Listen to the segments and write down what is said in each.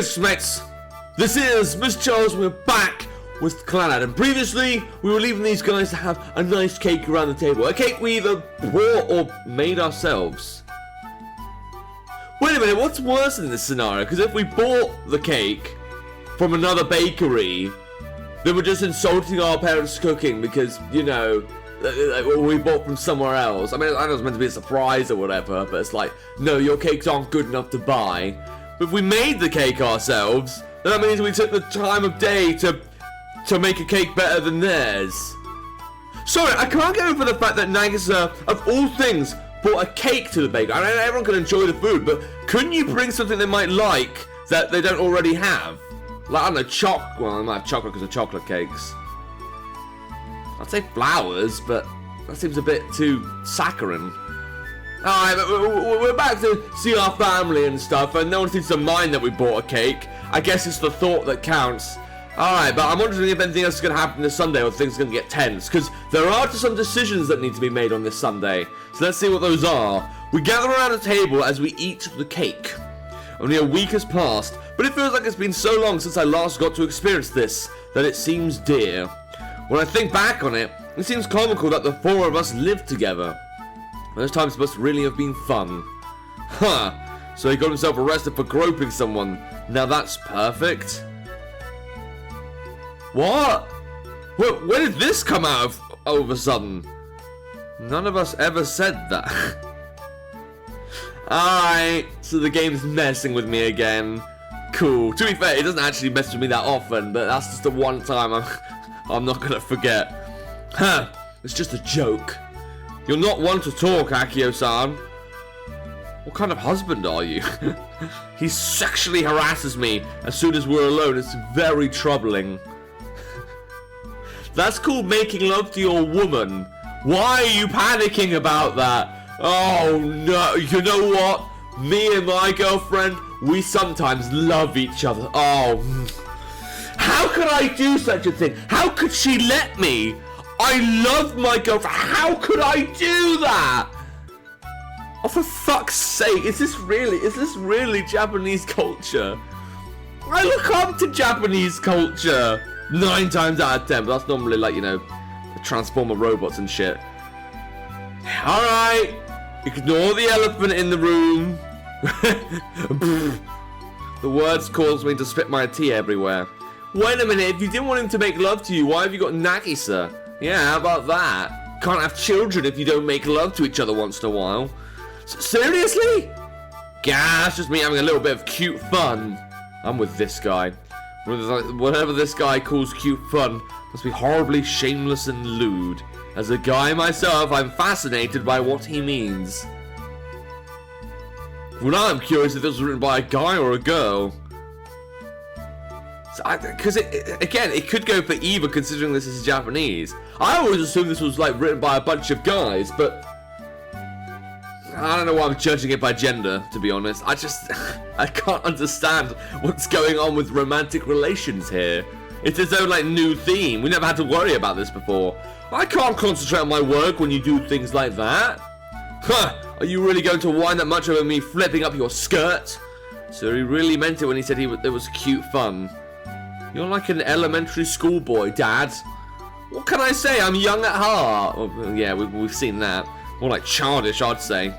Greetings, mates! This is Mrjacharles. We're back with Clannad, and previously we were leaving these guys to have a nice cake around the table. A cake we either bought or made ourselves. Wait a minute, what's worse in this scenario? Because if we bought the cake from another bakery, then we're just insulting our parents' cooking because, you know, we bought from somewhere else. I mean, I know it's meant to be a surprise or whatever, but it's like, no, your cakes aren't good enough to buy. But if we made the cake ourselves, then that means we took the time of day to make a cake better than theirs. Sorry, I can't get over the fact that Mrjacharles, of all things, brought a cake to the bakery. I mean, everyone can enjoy the food, but couldn't you bring something they might like that they don't already have? Like, I don't know, well, they might have chocolate because of chocolate cakes. I'd say flowers, but that seems a bit too saccharine. Alright, but we're back to see our family and stuff, and no one seems to mind that we bought a cake. I guess it's the thought that counts. Alright, but I'm wondering if anything else is going to happen this Sunday or things are going to get tense, because there are just some decisions that need to be made on this Sunday. So let's see what those are. We gather around a table as we eat the cake. Only a week has passed, but it feels like it's been so long since I last got to experience this that it seems dear. When I think back on it, it seems comical that the four of us lived together. Those times must really have been fun. Huh, so he got himself arrested for groping someone. Now that's perfect. What? Where did this come out of all of a sudden? None of us ever said that. Alright, so the game's messing with me again. Cool. To be fair, it doesn't actually mess with me that often, but that's just the one time I'm not gonna forget. Huh, it's just a joke. You're not one to talk, Akio-san. What kind of husband are you? He sexually harasses me as soon as we're alone. It's very troubling. That's called making love to your woman. Why are you panicking about that? Oh no, you know what? Me and my girlfriend, we sometimes love each other. Oh, how could I do such a thing? How could she let me? I love my girlfriend. How could I do that? Oh, for fuck's sake, is this really Japanese culture? I look up to Japanese culture 9 times out of 10, but that's normally like, you know, Transformer robots and shit. Alright, ignore the elephant in the room. The words caused me to spit my tea everywhere. Wait a minute, if you didn't want him to make love to you, why have you got Nagisa? Yeah, how about that? Can't have children if you don't make love to each other once in a while. Seriously? Gah, it's just me having a little bit of cute fun. I'm with this guy. Whatever this guy calls cute fun must be horribly shameless and lewd. As a guy myself, I'm fascinated by what he means. Well, now I'm curious if this was written by a guy or a girl. Because again, it could go for either, considering this is Japanese. I always assumed this was like written by a bunch of guys, but I don't know why I'm judging it by gender, to be honest. I can't understand what's going on with romantic relations here. It's its own like new theme. We never had to worry about this before. I can't concentrate on my work when you do things like that. Huh, are you really going to whine that much over me flipping up your skirt? So he really meant it when he said it was cute fun. You're like an elementary school boy, Dad. What can I say? I'm young at heart. Well, yeah, we've seen that. More like childish, I'd say.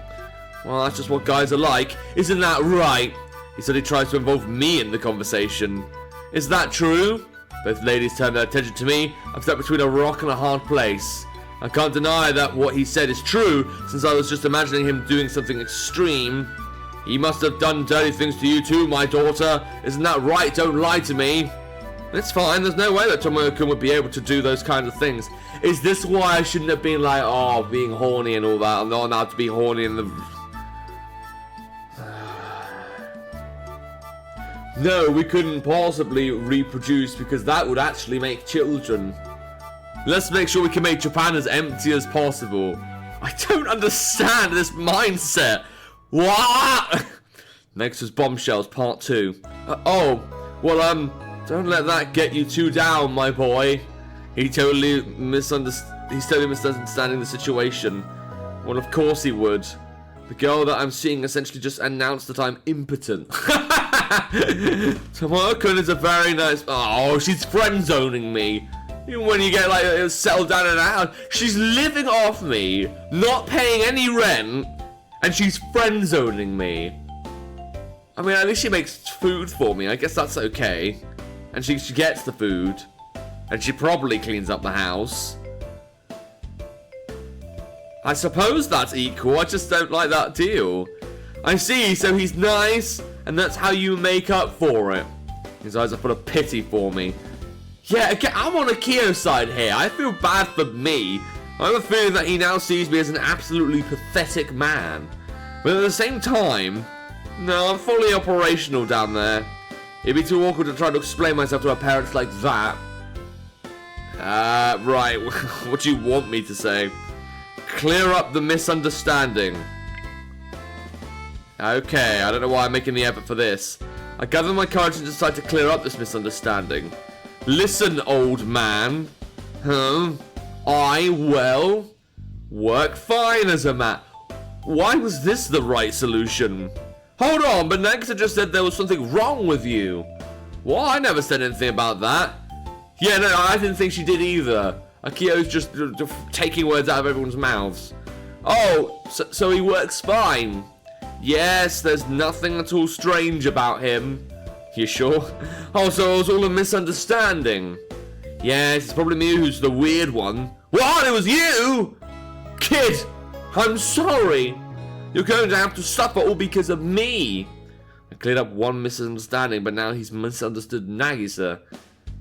Well, that's just what guys are like. Isn't that right? He said he tries to involve me in the conversation. Is that true? Both ladies turned their attention to me. I'm stuck between a rock and a hard place. I can't deny that what he said is true, since I was just imagining him doing something extreme. He must have done dirty things to you too, my daughter. Isn't that right? Don't lie to me. It's fine, there's no way that Tomoyo-kun would be able to do those kinds of things. Is this why I shouldn't have been like, oh, being horny and all that? I'm not allowed to be horny in the... No, we couldn't possibly reproduce because that would actually make children. Let's make sure we can make Japan as empty as possible. I don't understand this mindset. What? Next was Bombshells Part 2. Don't let that get you too down, my boy. He's totally misunderstanding the situation. Well, of course he would. The girl that I'm seeing essentially just announced that I'm impotent. Tomoe-kun is a very nice... Oh, she's friend-zoning me. Even when you get, like, settled down in a house. She's living off me, not paying any rent, and she's friend-zoning me. I mean, at least she makes food for me. I guess that's okay. And she gets the food. And she probably cleans up the house. I suppose that's equal. I just don't like that deal. I see, so he's nice, and that's how you make up for it. His eyes are full of pity for me. Yeah, okay, I'm on Akio's side here. I feel bad for me. I have a feeling that he now sees me as an absolutely pathetic man. But at the same time, no, I'm fully operational down there. It'd be too awkward to try to explain myself to our parents like that. Right, what do you want me to say? Clear up the misunderstanding. Okay, I don't know why I'm making the effort for this. I gather my courage and decide to clear up this misunderstanding. Listen, old man. I work fine as a man. Why was this the right solution? Hold on, but Nagisa just said there was something wrong with you. Well, I never said anything about that. Yeah, no, I didn't think she did either. Akio's just taking words out of everyone's mouths. Oh, so he works fine. Yes, there's nothing at all strange about him. You sure? Oh, so it was all a misunderstanding. Yes, it's probably me who's the weird one. What? It was you? Kid, I'm sorry. You're going to have to suffer all because of me. I cleared up one misunderstanding, but now he's misunderstood Nagisa.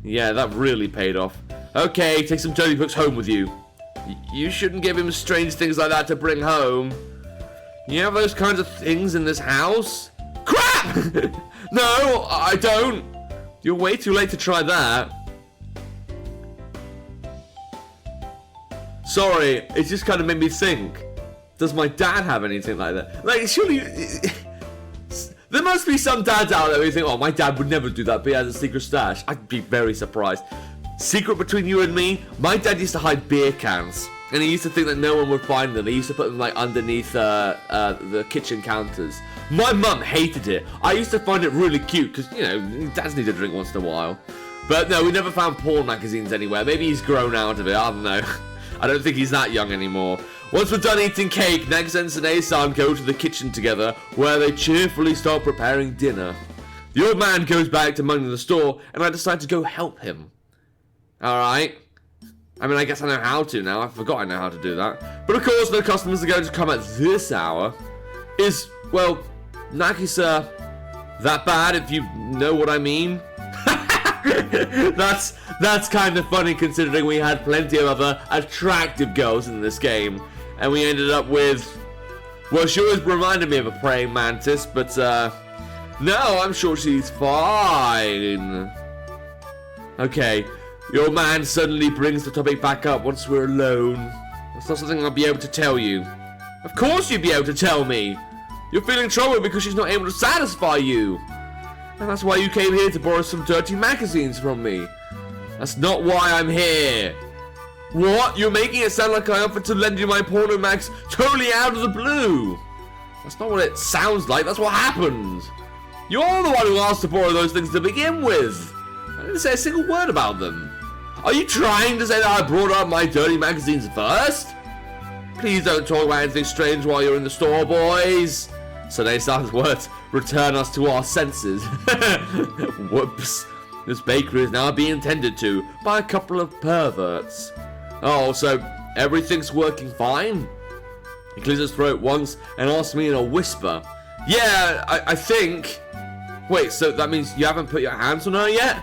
Yeah, that really paid off. Okay, take some dirty books home with you. You shouldn't give him strange things like that to bring home. You have those kinds of things in this house? Crap! No, I don't. You're way too late to try that. Sorry, it just kind of made me think. Does my dad have anything like that? Like, surely... There must be some dads out there who think, oh, my dad would never do that, but he has a secret stash. I'd be very surprised. Secret between you and me, my dad used to hide beer cans. And he used to think that no one would find them. He used to put them, like, underneath the kitchen counters. My mum hated it. I used to find it really cute, because, you know, dads need to drink once in a while. But no, we never found porn magazines anywhere. Maybe he's grown out of it, I don't know. I don't think he's that young anymore. Once we're done eating cake, Nagisa and Sanae-san go to the kitchen together, where they cheerfully start preparing dinner. The old man goes back to minding the store, and I decide to go help him. Alright. I mean, I guess I know how to now. I forgot I know how to do that. But of course, no customers are going to come at this hour. Is, well, Nagisa that bad, if you know what I mean? That's kind of funny, considering we had plenty of other attractive girls in this game. And we ended up with... Well, she always reminded me of a praying mantis, but, no, I'm sure she's fine. Okay. The old man suddenly brings the topic back up once we're alone. That's not something I'll be able to tell you. Of course you'd be able to tell me. You're feeling trouble because she's not able to satisfy you. And that's why you came here to borrow some dirty magazines from me. That's not why I'm here. What? You're making it sound like I offered to lend you my porno mags totally out of the blue. That's not what it sounds like. That's what happened. You're the one who asked to borrow those things to begin with. I didn't say a single word about them. Are you trying to say that I brought up my dirty magazines first? Please don't talk about anything strange while you're in the store, boys. Sanae-san's words return us to our senses. Whoops. This bakery is now being tended to by a couple of perverts. Oh, so everything's working fine? He clears his throat once and asks me in a whisper. Yeah, I think... Wait, so that means you haven't put your hands on her yet?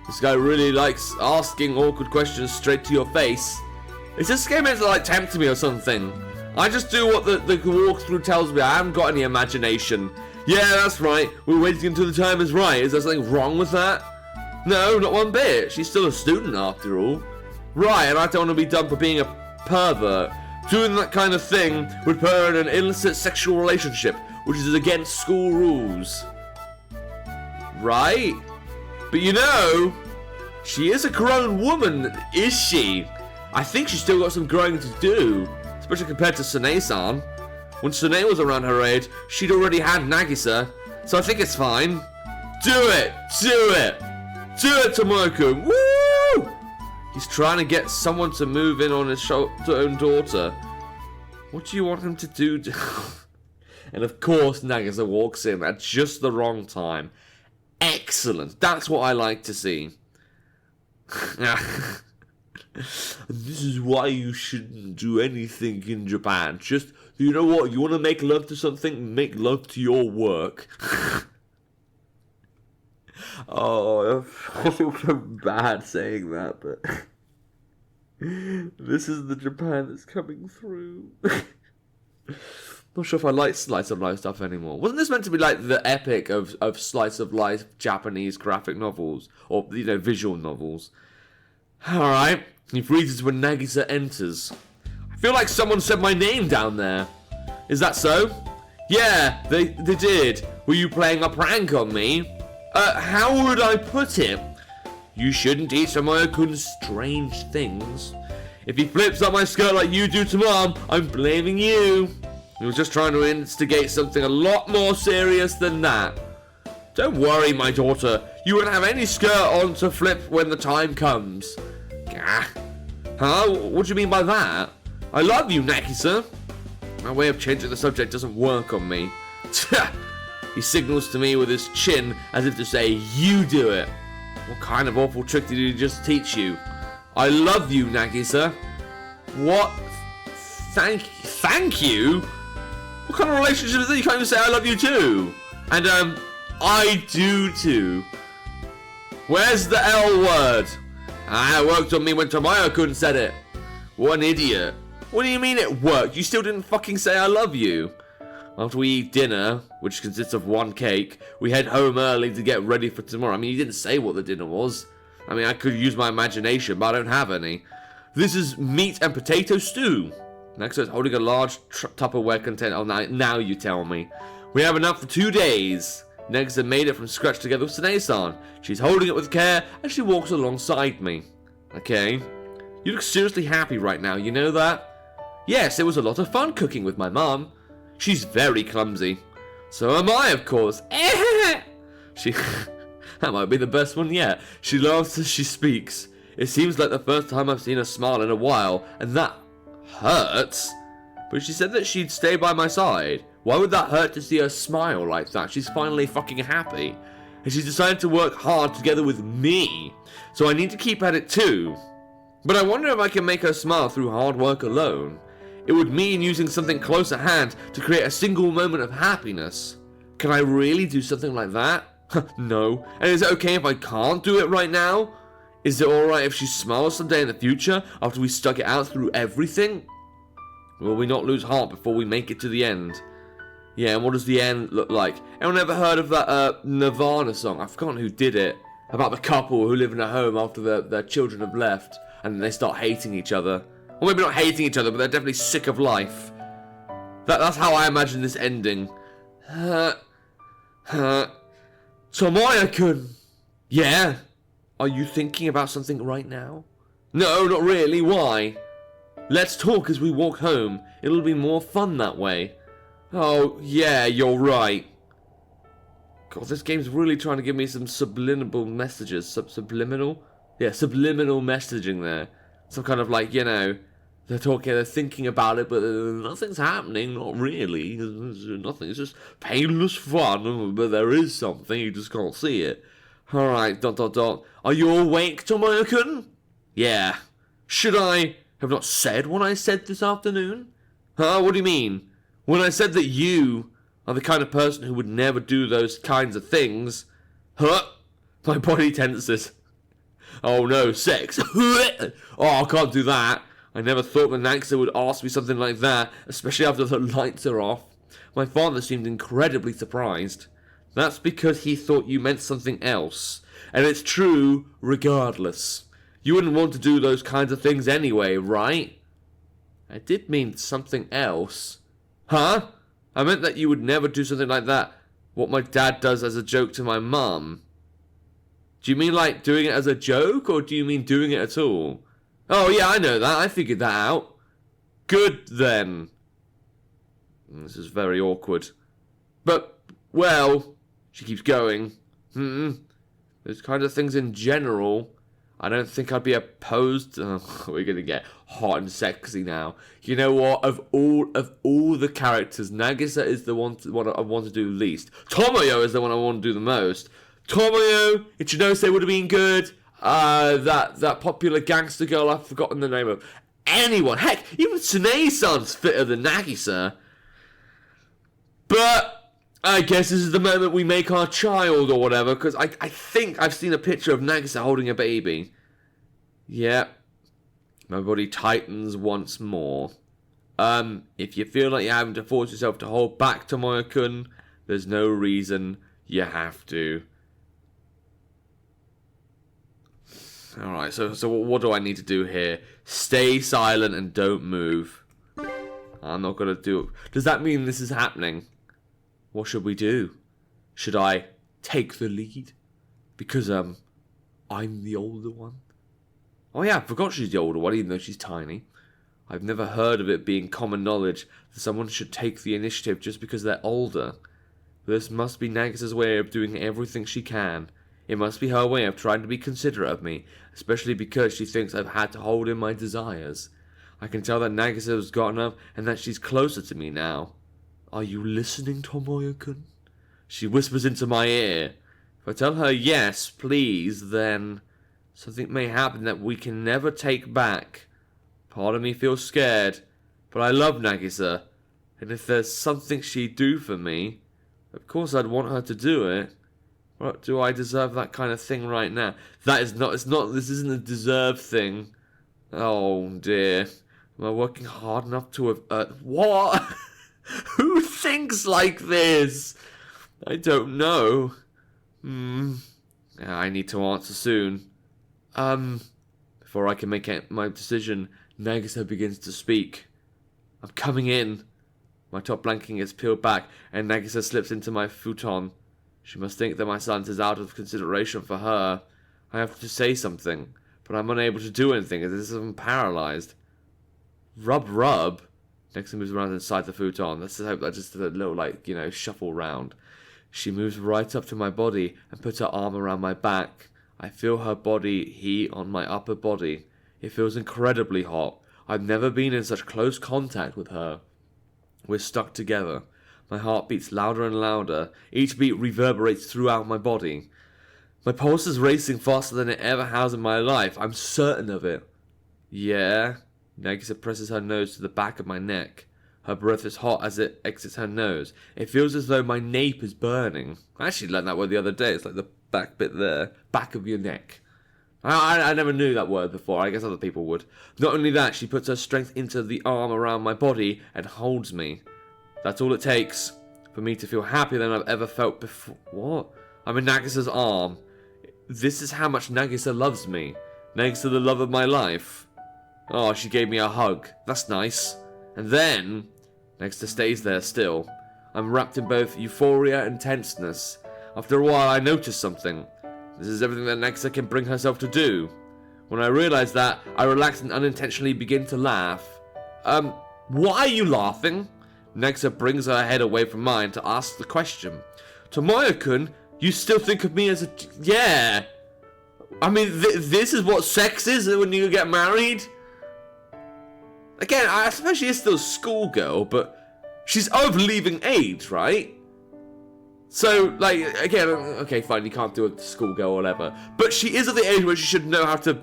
This guy really likes asking awkward questions straight to your face. Is this game meant to, like, tempt me or something? I just do what the walkthrough tells me. I haven't got any imagination. Yeah, that's right. We're waiting until the time is right. Is there something wrong with that? No, not one bit. She's still a student after all. Right, and I don't want to be done for being a pervert. Doing that kind of thing would put her in an illicit sexual relationship, which is against school rules. Right? But you know, she is a grown woman, is she? I think she's still got some growing to do, especially compared to Sanae-san. When Sanae was around her age, she'd already had Nagisa, so I think it's fine. Do it! Do it! Do it, Tomoyo-kun! Woo! He's trying to get someone to move in on his own daughter. What do you want him to do? And of course, Nagisa walks in at just the wrong time. Excellent. That's what I like to see. This is why you shouldn't do anything in Japan. Just, you know what? You want to make love to something? Make love to your work. Oh, I feel so bad saying that, but this is the Japan that's coming through. Not sure if I like slice of life stuff anymore. Wasn't this meant to be like the epic of slice of life Japanese graphic novels? Or, you know, visual novels? Alright, he freezes when Nagisa enters. I feel like someone said my name down there. Is that so? Yeah, they did. Were you playing a prank on me? How would I put it? You shouldn't eat Tomoyo-kun's strange things. If he flips up my skirt like you do to Mom, I'm blaming you. He was just trying to instigate something a lot more serious than that. Don't worry, my daughter. You won't have any skirt on to flip when the time comes. Gah. Huh? What do you mean by that? I love you, Nagisa. My way of changing the subject doesn't work on me. He signals to me with his chin as if to say, you do it. What kind of awful trick did he just teach you? I love you, Nagisa. What? Thank you? What kind of relationship is that? You can't even say I love you too. And, I do too. Where's the L word? It worked on me when Tomoyo-kun said it. What an idiot. What do you mean it worked? You still didn't fucking say I love you. After we eat dinner, which consists of one cake, we head home early to get ready for tomorrow. I mean, you didn't say what the dinner was. I mean, I could use my imagination, but I don't have any. This is meat and potato stew. Next is holding a large Tupperware container. Oh, now you tell me. We have enough for 2 days. Nagisa made it from scratch together with Sune-san. She's holding it with care as she walks alongside me. Okay. You look seriously happy right now, you know that? Yes, it was a lot of fun cooking with my mum. She's very clumsy. So am I, of course. That might be the best one yet. She laughs as she speaks. It seems like the first time I've seen her smile in a while, and that hurts. But she said that she'd stay by my side. Why would that hurt to see her smile like that? She's finally fucking happy. And she's decided to work hard together with me. So I need to keep at it too. But I wonder if I can make her smile through hard work alone. It would mean using something close at hand to create a single moment of happiness. Can I really do something like that? No. And is it okay if I can't do it right now? Is it alright if she smiles someday in the future after we stuck it out through everything? Will we not lose heart before we make it to the end? Yeah, and what does the end look like? Anyone ever heard of that Nirvana song? I've forgotten who did it. About the couple who live in a home after their children have left and they start hating each other. Or maybe not hating each other, but they're definitely sick of life. That's how I imagine this ending. Tomoyo-kun! Yeah? Are you thinking about something right now? No, not really. Why? Let's talk as we walk home. It'll be more fun that way. Oh, yeah, you're right. God, this game's really trying to give me some subliminal messages. Subliminal? Yeah, subliminal messaging there. Some kind of like, you know, they're thinking about it, but nothing's happening, not really. Nothing, it's just painless fun, but there is something, you just can't see it. Alright, ... Are you awake, Tomoyo-kun? Yeah. Should I have not said what I said this afternoon? Huh, what do you mean? When I said that you are the kind of person who would never do those kinds of things. Huh? My body tenses. Oh no, sex. Oh, I can't do that. I never thought the Nagisa would ask me something like that, especially after the lights are off. My father seemed incredibly surprised. That's because he thought you meant something else. And it's true regardless. You wouldn't want to do those kinds of things anyway, right? I did mean something else. Huh? I meant that you would never do something like that. What my dad does as a joke to my mum. Do you mean like doing it as a joke, or do you mean doing it at all? Oh yeah, I know that. I figured that out. Good then. This is very awkward. But, well, she keeps going. Those kind of things in general, I don't think I'd be opposed to... we're going to get hot and sexy now. You know what? Of all the characters, Nagisa is the one I want to do least. Tomoyo is the one I want to do the most. Tomoyo, Ichinose would have been good. That popular gangster girl, I've forgotten the name of. Anyone. Heck, even Tsunei-san's fitter than Nagisa. But I guess this is the moment we make our child or whatever, because I think I've seen a picture of Nagisa holding a baby. Yeah. My body tightens once more. If you feel like you're having to force yourself to hold back, Tomoyo-kun, there's no reason you have to. Alright, so what do I need to do here? Stay silent and don't move. I'm not gonna do it. Does that mean this is happening? What should we do? Should I take the lead? Because, I'm the older one? Oh yeah, I forgot she's the older one, even though she's tiny. I've never heard of it being common knowledge that someone should take the initiative just because they're older. This must be Nagisa's way of doing everything she can. It must be her way of trying to be considerate of me, especially because she thinks I've had to hold in my desires. I can tell that Nagisa has gotten up and that she's closer to me now. Are you listening, Tomoyo-kun? She whispers into my ear. If I tell her yes, please, then something may happen that we can never take back. Part of me feels scared, but I love Nagisa, and if there's something she'd do for me, of course I'd want her to do it. What, do I deserve that kind of thing right now? This isn't a deserve thing. Oh dear. Am I working hard enough to have, what? Who thinks like this? I don't know. I need to answer soon. Before I can make my decision, Nagisa begins to speak. I'm coming in. My top blanket gets peeled back, and Nagisa slips into my futon. She must think that my silence is out of consideration for her. I have to say something, but I'm unable to do anything as if I'm paralyzed. Rub. Nagisa moves around inside the futon. Let's just hope that just a little, shuffle round. She moves right up to my body and puts her arm around my back. I feel her body heat on my upper body. It feels incredibly hot. I've never been in such close contact with her. We're stuck together. My heart beats louder and louder. Each beat reverberates throughout my body. My pulse is racing faster than it ever has in my life. I'm certain of it. Yeah? Nagisa presses her nose to the back of my neck. Her breath is hot as it exits her nose. It feels as though my nape is burning. I actually learned that word the other day. It's like the back bit there. Back of your neck. I never knew that word before. I guess other people would. Not only that, she puts her strength into the arm around my body and holds me. That's all it takes for me to feel happier than I've ever felt before. What? I'm in Nagisa's arm. This is how much Nagisa loves me. Nagisa, the love of my life. Oh, she gave me a hug. That's nice. And then, Nagisa stays there still. I'm wrapped in both euphoria and tenseness. After a while, I notice something. This is everything that Nagisa can bring herself to do. When I realize that, I relax and unintentionally begin to laugh. Why are you laughing? Nagisa brings her head away from mine to ask the question. Tomoyo-kun, you still think of me as a... Yeah! I mean, this is what sex is when you get married? Again, I suppose she is still a schoolgirl, but she's of leaving age, right? So, again, okay, fine, you can't do a schoolgirl or whatever. But she is at the age where she should know how to...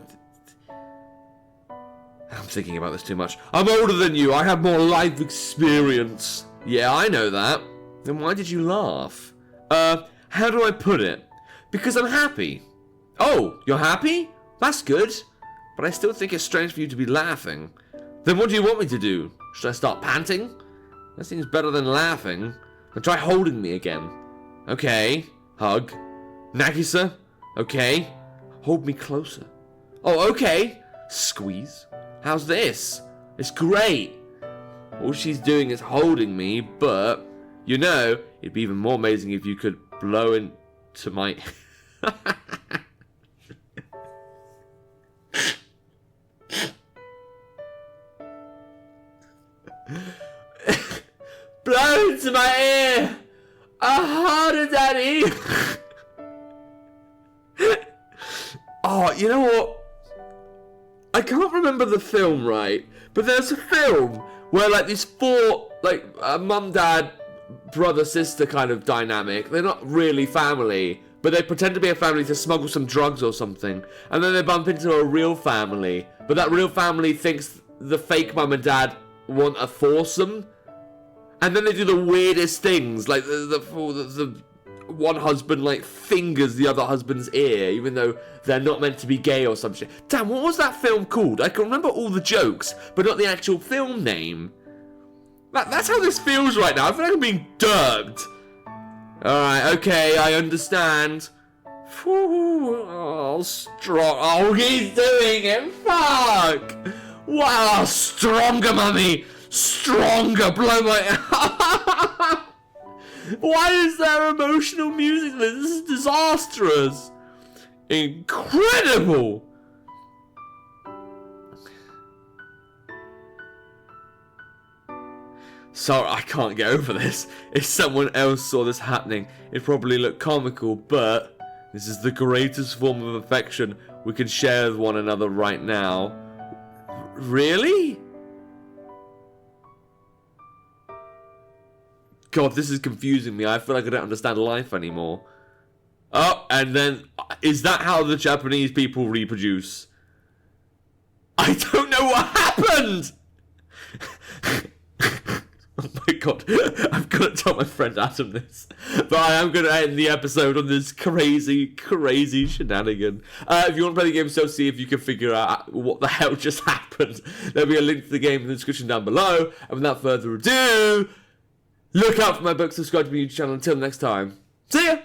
I'm thinking about this too much. I'm older than you. I have more life experience. Yeah, I know that. Then why did you laugh? How do I put it? Because I'm happy. Oh, you're happy? That's good. But I still think it's strange for you to be laughing. Then what do you want me to do? Should I start panting? That seems better than laughing. Then try holding me again. Okay. Hug. Nagisa. Okay. Hold me closer. Oh, okay. Squeeze. How's this? It's great. All she's doing is holding me, but, it'd be even more amazing if you could blow into my... blow into my ear! Harder, Daddy! You know what? I can't remember the film, right? But there's a film where, like, these four, like, mum, dad, brother, sister kind of dynamic. They're not really family, but they pretend to be a family to smuggle some drugs or something. And then they bump into a real family. But that real family thinks the fake mum and dad want a foursome. And then they do the weirdest things. Like, the one husband, like, fingers the other husband's ear, even though they're not meant to be gay or some shit. Damn, what was that film called? I can remember all the jokes, but not the actual film name. That's how this feels right now. I feel like I'm being derped. Alright, okay, I understand. Oh, strong. Oh, he's doing it. Fuck. Wow, stronger, mummy. Stronger. Blow my... Why is there emotional music? This is disastrous. Incredible. Sorry, I can't get over this. If someone else saw this happening, it'd probably look comical, but this is the greatest form of affection we can share with one another right now. Really? God, this is confusing me. I feel like I don't understand life anymore. Oh, and then, is that how the Japanese people reproduce? I don't know what happened! Oh my god, I've got to tell my friend Adam this. But I am going to end the episode on this crazy, crazy shenanigan. If you want to play the game, so see if you can figure out what the hell just happened. There'll be a link to the game in the description down below. And without further ado, look out for my book, subscribe to my YouTube channel. Until next time, see ya!